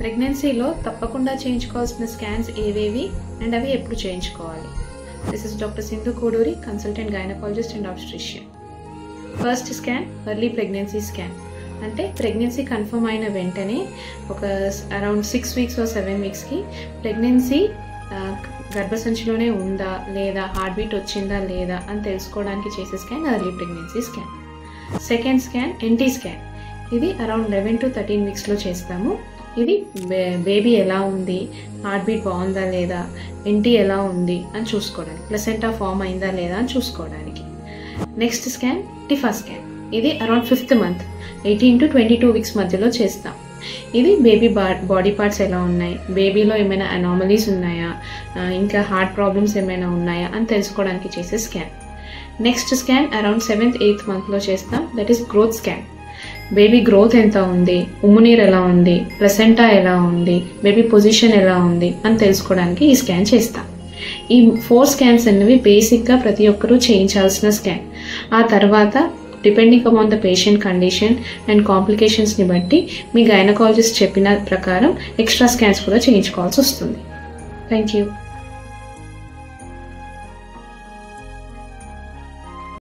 ప్రెగ్నెన్సీలో తప్పకుండా చేయించుకోవాల్సిన స్కాన్స్ ఏవేవి అండ్ అవి ఎప్పుడు చేయించుకోవాలి? This is doctor Sindhu Koduri, consultant gynaecologist and ఆబ్స్ట్రిషియన్. First scan early pregnancy scan. అంటే ప్రెగ్నెన్సీ కన్ఫర్మ్ అయిన వెంటనే ఒక అరౌండ్ 6 వీక్స్ or 7 వీక్స్కి ప్రెగ్నెన్సీ గర్భసంచిలోనే ఉందా లేదా, హార్ట్ బీట్ వచ్చిందా లేదా అని తెలుసుకోవడానికి చేసే scan early pregnancy scan. Second scan NT scan. ఇది అరౌండ్ 11 to 13 వీక్స్లో చేస్తాము. ఇది బేబీ ఎలా ఉంది, హార్ట్ బీట్ బాగుందా లేదా, ఎన్టీ ఎలా ఉంది అని చూసుకోవడానికి, ప్లసెంటా ఫామ్ అయిందా లేదా అని చూసుకోవడానికి. Next scan TIFFA scan. ఇది around 5th month 18 to 22 weeks మధ్యలో చేస్తాం. ఇది బేబీ బాడీ పార్ట్స్ ఎలా ఉన్నాయి, బేబీలో ఏమైనా అనామలీస్ ఉన్నాయా, ఇంకా హార్ట్ ప్రాబ్లమ్స్ ఏమైనా ఉన్నాయా అని తెలుసుకోవడానికి చేసే scan. Next scan around 7th 8th మంత్లో చేస్తాం. That is growth scan. Baby growth ఎంత ఉంది, ఉమ్మునీరు ఎలా ఉంది, ప్లసెంటా ఎలా ఉంది, బేబీ పొజిషన్ ఎలా ఉంది అని తెలుసుకోవడానికి ఈ స్కాన్ చేస్తాం. ఈ 4 స్కాన్స్ అనేవి బేసిక్గా ప్రతి ఒక్కరూ చేయించాల్సిన స్కాన్. ఆ తర్వాత depending upon the patient condition and కాంప్లికేషన్స్ని బట్టి మీ గైనకాలజిస్ట్ చెప్పిన ప్రకారం ఎక్స్ట్రా స్కాన్స్ కూడా చేయించుకోవాల్సి వస్తుంది. Thank you.